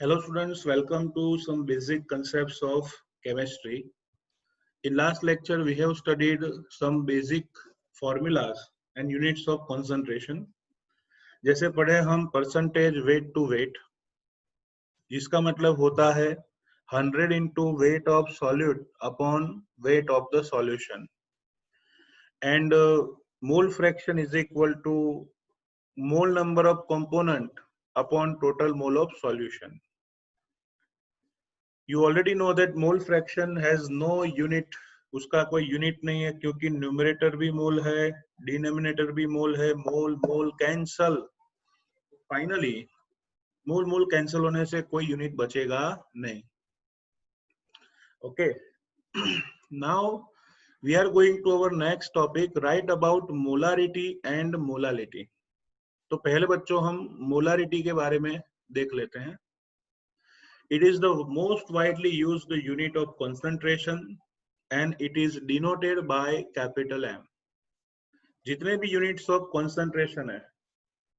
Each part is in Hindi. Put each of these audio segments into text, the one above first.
Hello students, welcome to some basic concepts of chemistry. In last lecture, we have studied some basic formulas and units of concentration. जैसे पढ़े हम percentage weight to weight, जिसका मतलब होता है 100 into weight of solute upon weight of the solution. And mole fraction is equal to mole number of component upon total mole of solution. You already know that mole fraction has no unit. उसका कोई यूनिट नहीं है क्योंकि न्यूमरेटर भी मोल है, डिनोमिनेटर भी मोल है. Mole mole cancel, finally mole mole cancel होने से कोई यूनिट बचेगा नहीं. Okay, now we are going to our next topic, right about molarity and molality. तो पहले बच्चों हम मोलारिटी के बारे में देख लेते हैं. It is the most widely used unit of concentration and it is denoted by capital M. जितने भी यूनिट्स ऑफ concentration है,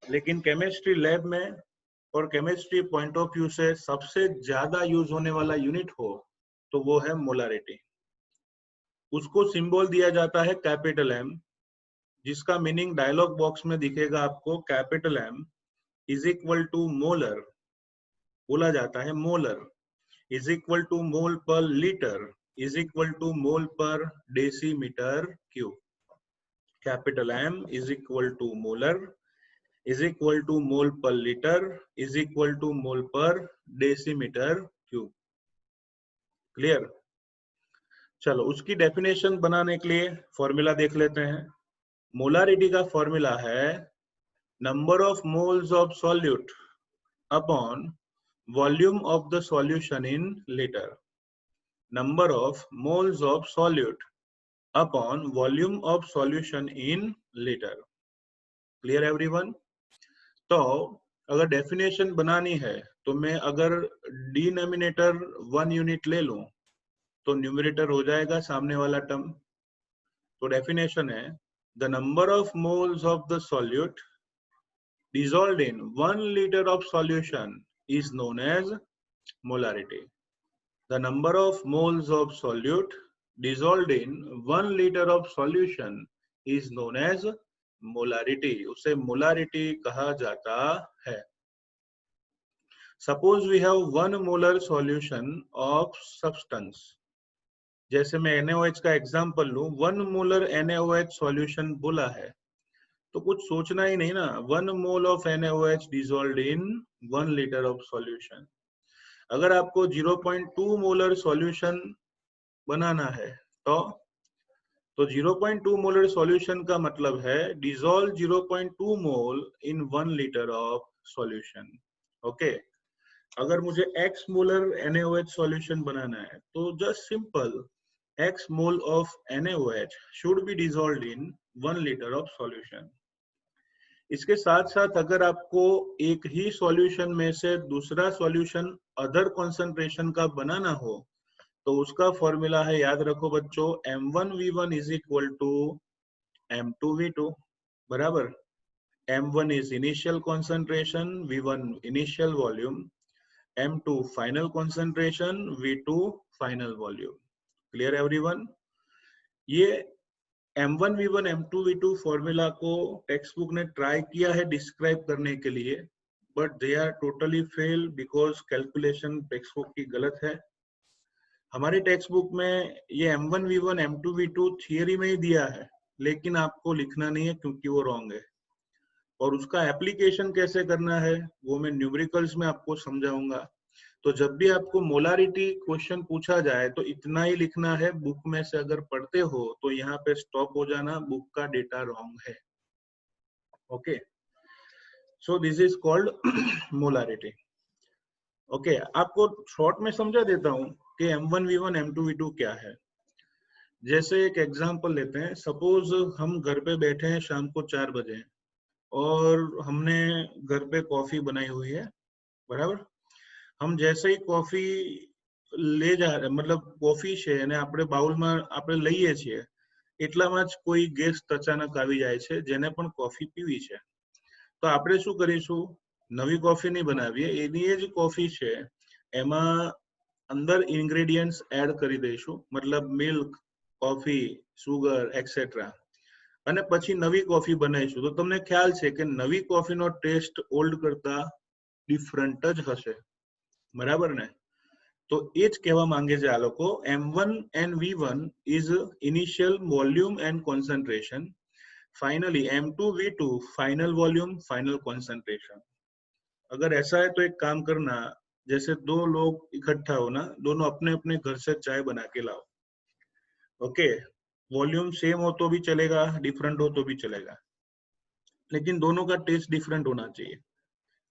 लेकिन केमिस्ट्री लैब में और केमिस्ट्री पॉइंट ऑफ व्यू से सबसे ज्यादा यूज होने वाला यूनिट हो तो वो है मोलारिटी. उसको सिंबल दिया जाता है कैपिटल एम, जिसका मीनिंग डायलॉग बॉक्स में दिखेगा आपको. Capital M is equal to molar, बोला जाता है molar, is equal to mole per litre, is equal to mole per decimetre cube. Capital M is equal to molar is equal to mole per litre is equal to mole per decimetre cube. Clear? चलो उसकी डेफिनेशन बनाने के लिए फॉर्मूला देख लेते हैं. मोलारिटी का फॉर्मूला है number of moles of solute upon volume of the solution in liter. Number of moles of solute upon volume of solution in liter. Clear everyone? तो अगर डेफिनेशन बनानी है तो मैं अगर डिनोमिनेटर 1 यूनिट ले लूं तो न्यूमरेटर हो जाएगा सामने वाला टर्म. तो डेफिनेशन है the number of moles of the solute dissolved in 1 liter of solution is known as molarity. The number of moles of solute dissolved in 1 liter of solution is known as molarity. उसे molarity कहा जाता है. Suppose we have 1 molar solution of substance. जैसे मैं NaOH का एग्जांपल लूं, 1 molar NaOH solution बोला है तो कुछ सोचना ही नहीं ना. 1 mole of NaOH dissolved in 1 liter of solution. अगर आपको 0.2 मोलर सॉल्यूशन बनाना है तो 0.2 मोलर सॉल्यूशन का मतलब है dissolve 0.2 mole in 1 litre of solution. Okay, अगर मुझे x मोलर NaOH सॉल्यूशन बनाना है तो just simple x mole of NaOH should be dissolved in 1 litre of solution. इसके साथ साथ अगर आपको एक ही सॉल्यूशन में से दूसरा सॉल्यूशन अदर कंसंट्रेशन का बनाना हो तो उसका फॉर्मूला है, याद रखो बच्चों, M1V1 is equal to M2V2 बराबर. M1 is initial concentration, V1 initial volume, M2 final concentration, V2 final volume. Clear everyone? ये M1V1 M2V2 फॉर्मूला को टेक्स्ट बुक ने ट्राई किया है डिस्क्राइब करने के लिए, but they are totally fail because calculation text book की गलत है. हमारी टेक्स्ट बुक में ये M1V1 M2V2 थियरी में ही दिया है, लेकिन आपको लिखना नहीं है क्योंकि वो रॉन्ग है. और उसका एप्लीकेशन कैसे करना है वो मैं न्यूमेरिकल्स में आपको समझाऊंगा. तो जब भी आपको मोलारिटी क्वेश्चन पूछा जाए तो इतना ही लिखना है. बुक में से अगर पढ़ते हो तो यहाँ पे स्टॉप हो जाना, बुक का डेटा रॉन्ग है. Okay, so this is called molarity. Okay, आपको शॉर्ट में समझा देता हूँ कि M1V1 M2V2 क्या है. जैसे एक एग्जांपल लेते हैं. सपोज हम घर पे बैठे हैं शाम को 4 बजे और हमने घर पे कॉफी बनाई हुई है बराबर. हम जैसे ही कॉफी ले जा रहे, मतलब कॉफी છે અને આપણે બાઉલમાં આપણે લઈએ છીએ એટલામાં જ કોઈ ગેસ્ટ અચાનક આવી જાય છે જેને પણ કોફી પીવી છે. તો આપણે શું કરીશું, નવી કોફી નહીં બનાવીએ, એની જ કોફી છે, એમાં અંદર ઇન્ગ્રેડિયન્ટ્સ એડ કરી દઈશું, મતલબ મિલ્ક, કોફી, સુગર એક્સેટ્રા, અને પછી નવી કોફી બનાવીશું. તો તમને ખ્યાલ છે કે નવી કોફીનો ટેસ્ટ ઓલ્ડ કરતા ડિફરન્ટ જ હશે, બરાબર ને? તો એ જ કહેવા માંગે છે આ લોકો. M1 and V1 is initial volume and concentration. Finally M2 V2 final volume final concentration. अगर ऐसा है तो एक काम करना, जैसे दो लोग इकट्ठा हो ना, दोनों अपने अपने घर से चाय बना के लाओ, ओके? वॉल्यूम सेम हो तो भी चलेगा, डिफरेंट हो तो भी चलेगा, लेकिन दोनों का टेस्ट डिफरेंट होना चाहिए.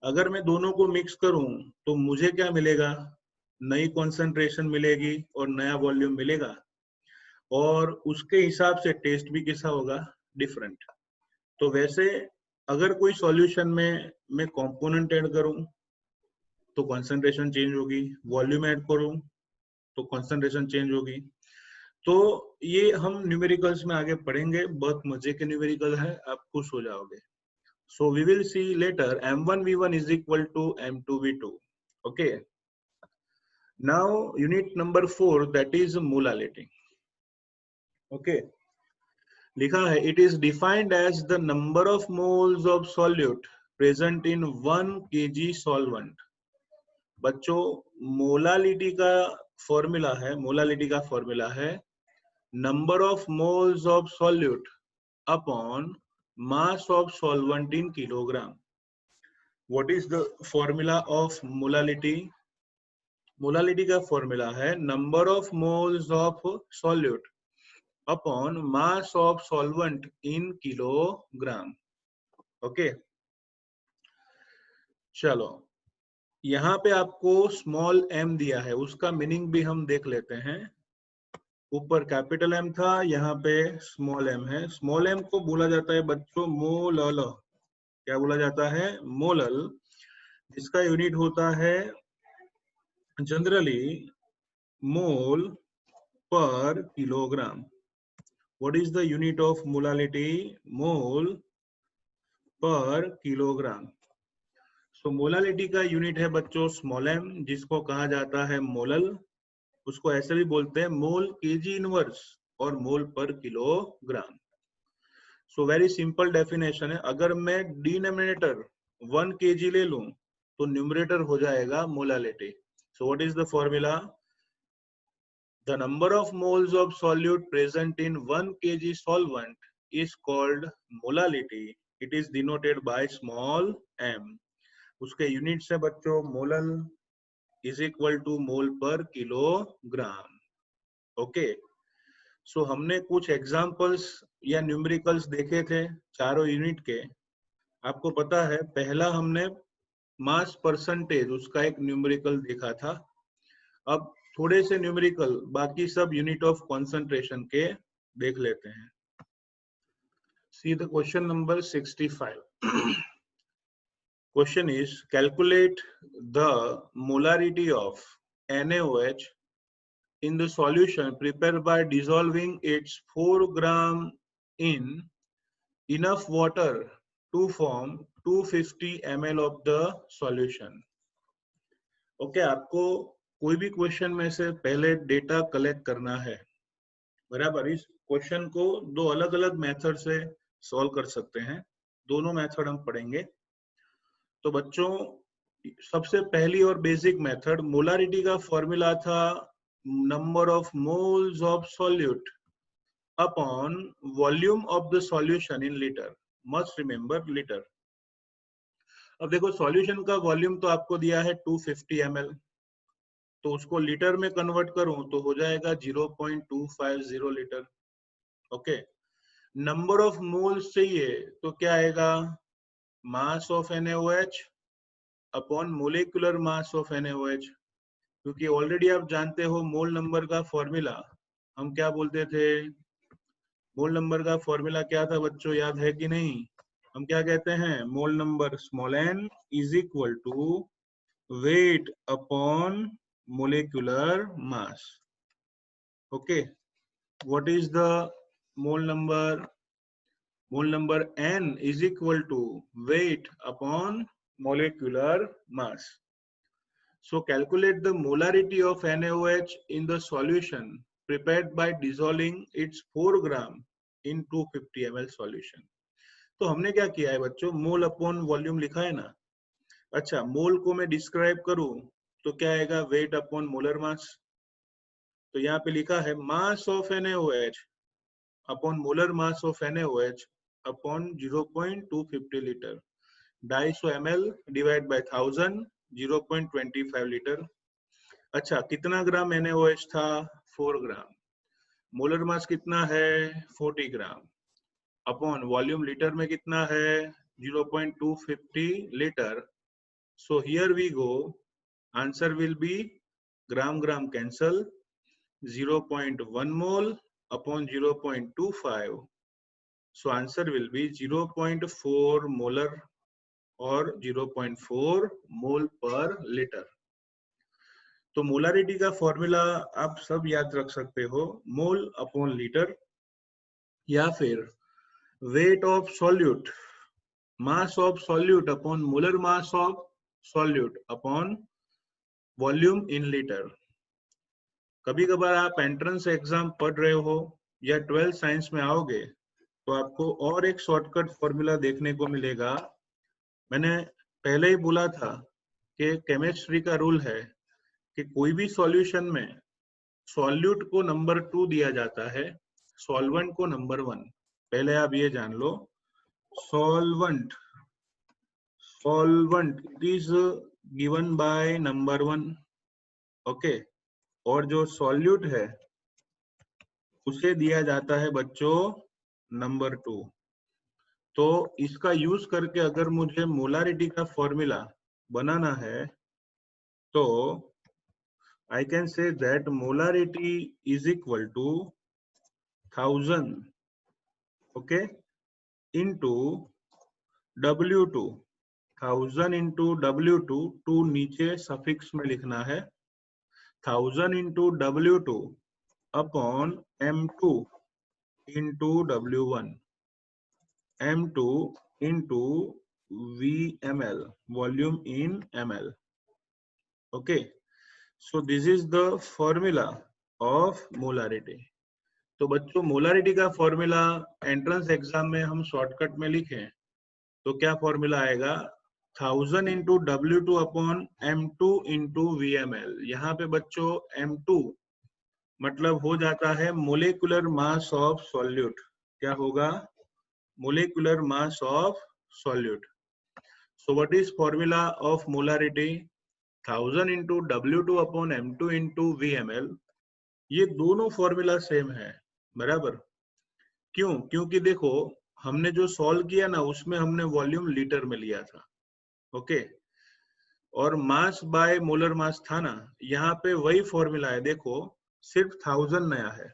अगर मैं दोनों को मिक्स करूं तो मुझे क्या मिलेगा? नई कॉन्सेंट्रेशन मिलेगी और नया वॉल्यूम मिलेगा, और उसके हिसाब से टेस्ट भी कैसा होगा? डिफरेंट. तो वैसे अगर कोई सॉल्यूशन में मैं कंपोनेंट ऐड करूं तो कॉन्सेंट्रेशन चेंज होगी, वॉल्यूम ऐड करूं तो कॉन्सेंट्रेशन चेंज होगी. तो ये हम न्यूमेरिकल्स में आगे पढ़ेंगे, बहुत मजे के न्यूमेरिकल है, आप खुश हो जाओगे. So we will see later. M1 V1 is equal to M2 V2. Okay. Now unit number 4, that is molality. Okay. लिखा है, it is defined as the number of moles of solute present in 1 kg solvent. बच्चों मोलालिटी का फॉर्मूला है number of moles of solute upon mass of solvent in kilogram. What is the formula of molality? Molality का फॉर्मूला है number of moles of solute upon mass of solvent in kilogram. Okay, चलो यहाँ पे आपको स्मॉल m दिया है, उसका मीनिंग भी हम देख लेते हैं. ऊपर कैपिटल M था, यहाँ पे स्मॉल m है. स्मॉल m को बोला जाता है बच्चों मोलल. क्या बोला जाता है? मोलल, जिसका यूनिट होता है generally mole per kilogram. What is the unit of molality? Mole per kilogram. So molality का यूनिट है बच्चों स्मॉल m, जिसको कहा जाता है मोलल. उसको ऐसे भी बोलते हैं मोल केजी इनवर्स और मोल पर kilogram. So very simple definition है. अगर मैं डिनोमिनेटर 1 kg ले लूं तो न्यूमरेटर हो जाएगा molality. So what is the formula? The number of moles of solute present in 1 kg solvent is called molality. It is denoted by small m. उसके यूनिट्स है बच्चों मोलल is equal to मोल पर किलोग्राम. ओके, सो हमने कुछ एग्जांपल्स या न्यूमेरिकल्स देखे थे चारों यूनिट के. आपको पता है पहला हमने मास परसेंटेज, उसका एक न्यूमेरिकल देखा था. अब थोड़े से न्यूमेरिकल बाकी सब यूनिट ऑफ कंसंट्रेशन के देख लेते हैं. See the question number 65. Question is calculate the molarity of NaOH in the solution prepared by dissolving its 4 gram in enough water to form 250 ml of the solution. Okay, आपको कोई भी क्वेश्चन में से पहले डेटा कलेक्ट करना है, बराबर. इस क्वेश्चन को दो अलग अलग मेथड से सॉल्व कर सकते हैं, दोनों मेथड हम पढ़ेंगे. तो बच्चों सबसे पहली और बेसिक मेथड, मोलारिटी का फॉर्मूला था number of moles of solute upon volume of the solution in litre. Must remember litre. अब देखो सॉल्यूशन का वॉल्यूम तो आपको दिया है 250 ml, तो उसको लीटर में कन्वर्ट करूं तो हो जाएगा 0.250 litre. Okay, number of moles चाहिए तो क्या आएगा? Mass of NaOH upon molecular mass of NaOH. क्योंकि ऑलरेडी आप जानते हो मोल नंबर का फॉर्मूला हम क्या बोलते थे? मोल नंबर का फॉर्मूला क्या था बच्चों, याद है कि नहीं? हम क्या कहते हैं? Mole number small n is equal to weight upon molecular mass. Okay, what is the mole number? Mole number n is equal to weight upon molecular mass. So calculate the molarity of NaOH in the solution prepared by dissolving its 4 gram in 250 ml solution. तो हमने क्या किया है बच्चों, मोल अपॉन वॉल्यूम लिखा है ना। अच्छा, मोल को मैं डिस्क्राइब करूं तो क्या आएगा, वेट अपॉन मोलर मास। तो यहाँ पे लिखा है mass of NaOH upon molar mass of NaOH upon 0.250 litre, 250 ml divide by 1000, 0.25 litre. अच्छा, कितना ग्राम NaOH था, 4 ग्राम। मोलर मास कितना है, 40 ग्राम, अपॉन वॉल्यूम लीटर में कितना है, 0.250 litre. So here we go, answer will be gram gram cancel, 0.1 mole upon 0.25. So answer will be 0.4 molar or 0.4 mole per liter. तो मोलारिटी का फॉर्मूला आप सब याद रख सकते हो, मोल अपॉन लीटर, या फिर weight of solute, mass of solute upon molar mass of solute upon volume in litre. कभी कभार आप एंट्रेंस एग्जाम पढ़ रहे हो या 12th साइंस में आओगे तो आपको और एक शॉर्टकट फॉर्मूला देखने को मिलेगा। मैंने पहले ही बोला था कि केमिस्ट्री का रूल है कि कोई भी सॉल्यूशन में सॉल्यूट को नंबर 2 दिया जाता है, सॉल्वेंट को नंबर 1। पहले आप ये जान लो, solvent it is given by number 1, okay. और जो सॉल्यूट है उसे दिया जाता है बच्चों नंबर 2। तो इसका यूज करके अगर मुझे मोलारिटी का फॉर्मूला बनाना है तो I can say that molarity is equal to 1000, okay, into W2, 1000 into W2, 2 नीचे सफिक्स में लिखना है, 1000 into W2 upon M2 into W1, M2 into VML, volume in ml, okay. So this is the formula of molarity. तो बच्चों मोलारिटी का फॉर्मूला एंट्रेंस एग्जाम में हम शॉर्टकट में लिखें तो क्या फॉर्मूला आएगा, 1000 into W2 upon M2 into VML। यहाँ पे बच्चों M2 मतलब हो जाता है मोलेकुलर मास ऑफ सॉल्यूट। क्या होगा, molecular mass of solute. So what is formula of molarity, 1000 into W2 upon M2 into VML। ये दोनों फॉर्मूला सेम है, बराबर। क्यों, क्योंकि देखो हमने जो सॉल्व किया ना उसमें हमने वॉल्यूम लीटर में लिया था, ओके, और मास बाय मोलर मास था ना, यहाँ पे वही फॉर्मूला है। देखो सिर्फ 1000 नया है।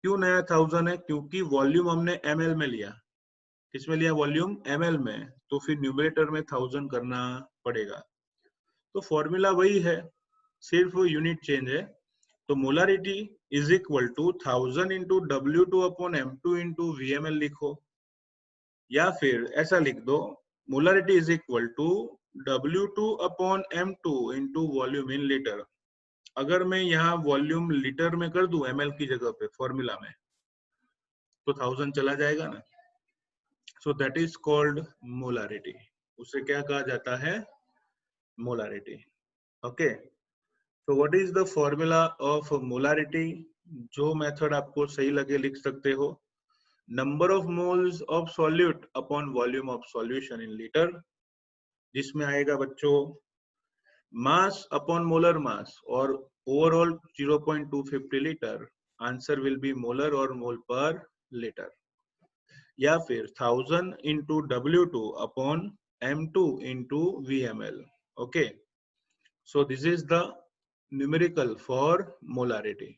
क्यों नया 1000 है, क्योंकि वॉल्यूम हमने ml में लिया। किसमें लिया, वॉल्यूम ml में, तो फिर न्यूमरेटर में 1000 करना पड़ेगा। तो फॉर्मूला वही है, सिर्फ यूनिट चेंज है। तो molarity is equal to 1000 into W2 upon M2 into VML लिखो, या फिर ऐसा लिख दो, molarity is equal to W2 upon M2 into volume in litre. अगर मैं यहाँ वॉल्यूम लीटर में कर दूं ml की जगह पे फॉर्मूला में, तो 1000 चला जाएगा ना। So that is called molarity. उसे क्या कहा जाता है, molarity, okay. So what is the formula of molarity? जो मेथड आपको सही लगे लिख सकते हो, number of moles of solute upon volume of solution in litre, जिसमें आएगा बच्चों मास अपॉन मोलर मास और overall 0.250 litre. Answer will be molar और मोल पर लीटर, या फिर 1000 into W2 upon M2 into VML, okay. So this is the numerical for molarity.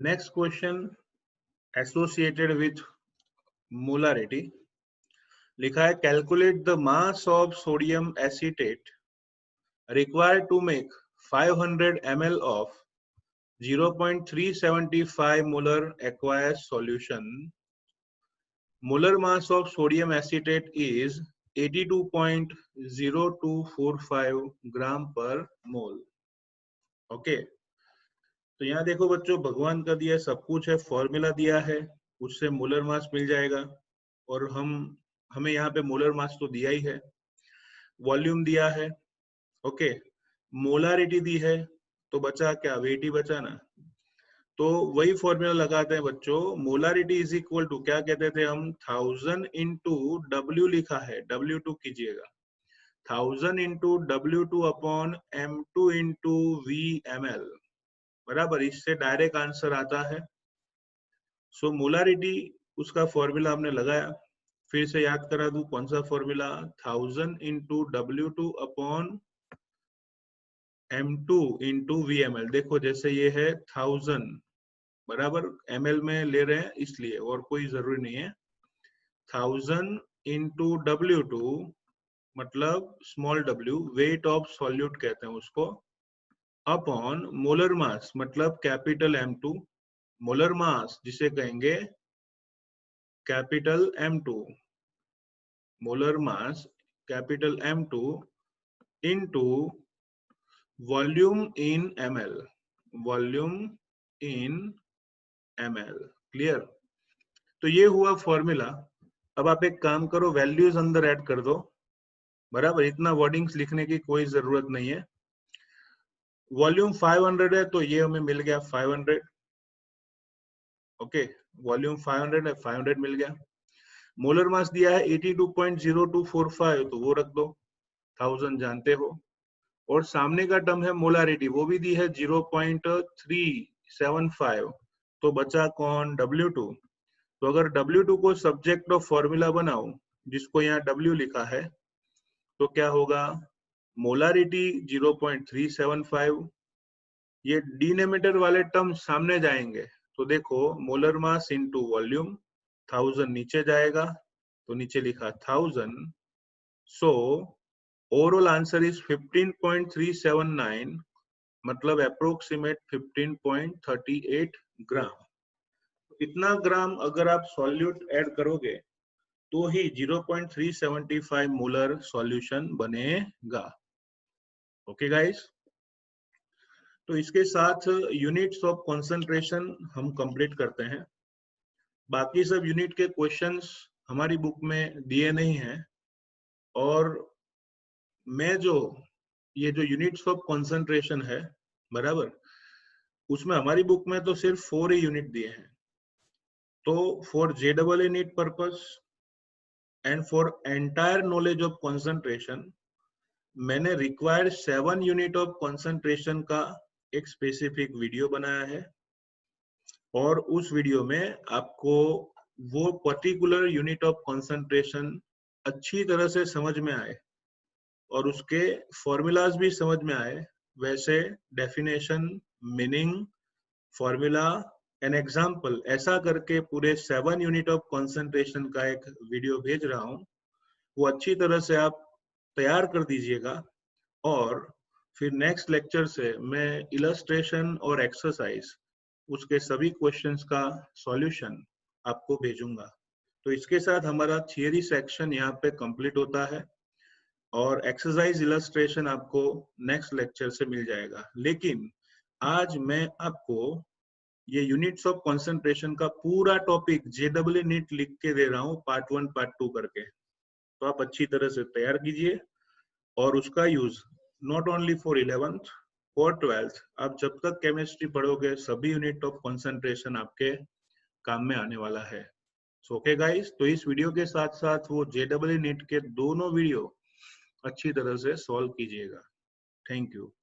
Next question associated with molarity, लिखा है calculate the mass of sodium acetate required to make 500 ml of 0.375 molar aqueous solution molar mass of sodium acetate is 82.0245 ग्राम पर मोल। ओके, तो यहाँ देखो बच्चों, भगवान का दिया सब कुछ है, फॉर्मूला दिया है, उससे मोलर मास मिल जाएगा। और हमें यहाँ पे मोलर मास तो दिया ही है, वॉल्यूम दिया है, ओके, मोलारिटी दी है, तो बचा क्या, वेट ही बचा ना। तो वही फॉर्मूला लगाते हैं बच्चों, मोलारिटी इज इक्वल टू, क्या कहते थे हम, 1000 इंटू डब्ल्यू लिखा है, W2 कीजिएगा, 1000 into W2 upon M2 into VmL, बराबर, इससे डायरेक्ट आंसर आता है। सो मोलारिटी उसका फॉर्मूला हमने लगाया, फिर से याद करा दूं कौन सा formula, 1000 into W2 upon M2 into VmL। देखो जैसे ये है 1000 बराबर ml में ले रहे हैं इसलिए, और कोई जरूरी नहीं है। 1000 इंटू W2 मतलब small w, weight of solute कहते हैं उसको, अपॉन मोलर मास मतलब कैपिटल M2, मोलर मास जिसे कहेंगे capital M2, molar mass capital M2 into volume इन ml, वॉल्यूम इन ml। क्लियर? तो ये हुआ फॉर्मूला। अब आप एक काम करो, वैल्यूज अंदर ऐड कर दो, बराबर, इतना वर्डिंग्स लिखने की कोई जरूरत नहीं है। वॉल्यूम 500 है तो ये हमें मिल गया 500, ओके, वॉल्यूम 500 है, 500 मिल गया। मोलर मास दिया है 82.0245, तो वो रख दो, 1000 जानते हो। और सामने का टर्म है मोलारिटी, वो भी दी है 0.375, तो बचा कौन, W2। तो अगर W2 को सब्जेक्ट ऑफ फॉर्मूला बनाओ, जिसको यहाँ W लिखा है, तो क्या होगा, मोलारिटी 0.375, ये डिनोमिनेटर वाले टर्म सामने जाएंगे, तो देखो मोलर मास इनटू वॉल्यूम, 1000 नीचे जाएगा, तो नीचे लिखा 1000, सो ओवरऑल आंसर इज 15.379, मतलब अप्रोक्सीमेट 15.38 ग्राम। इतना ग्राम अगर आप सॉल्यूट ऐड करोगे तो ही 0.375 मोलर सॉल्यूशन बनेगा। ओके गाइस, तो इसके साथ यूनिट्स ऑफ कंसंट्रेशन हम कंप्लीट करते हैं। बाकी सब यूनिट के क्वेश्चंस हमारी बुक में दिए नहीं हैं, और मैं ये जो यूनिट्स ऑफ कंसंट्रेशन है, बराबर, उसमें हमारी बुक में तो सिर्फ 4 ही यूनिट दिए हैं। तो for JEE NEET purpose and for entire knowledge of concentration, मैंने रिक्वायर्ड 7 यूनिट ऑफ कंसंट्रेशन का एक स्पेसिफिक वीडियो बनाया है, और उस वीडियो में आपको वो पर्टिकुलर यूनिट ऑफ कंसंट्रेशन अच्छी तरह से समझ में आए, और उसके फॉर्मूलाज भी समझ में आए, वैसे definition, meaning, formula an example, ऐसा करके पूरे 7 यूनिट ऑफ कंसंट्रेशन का एक वीडियो भेज रहा हूँ। वो अच्छी तरह से आप तैयार कर दीजिएगा, और फिर नेक्स्ट लेक्चर से मैं इलस्ट्रेशन और एक्सरसाइज, उसके सभी क्वेश्चंस का सॉल्यूशन आपको भेजूंगा। तो इसके साथ हमारा थियरी सेक्शन यहाँ पे कंप्लीट होता है, और एक्सरसाइज इलस्ट्रेशन आपको नेक्स्ट लेक्चर से मिल जाएगा। लेकिन आज मैं आपको ये यूनिट्स ऑफ कंसंट्रेशन का पूरा टॉपिक JEE नीट लिख के दे रहा हूँ, पार्ट 1 पार्ट 2 करके, तो आप अच्छी तरह से तैयार कीजिए, और उसका use not only for 11th, for 12th, आप जब तक केमिस्ट्री पढ़ोगे सभी यूनिट ऑफ कंसंट्रेशन आपके काम में आने वाला है। सो ओके गाइस, तो इस वीडियो के साथ साथ वो JEE नीट के दोनों वीडियो अच्छी तरह से सॉल्व कीजिएगा। Thank you.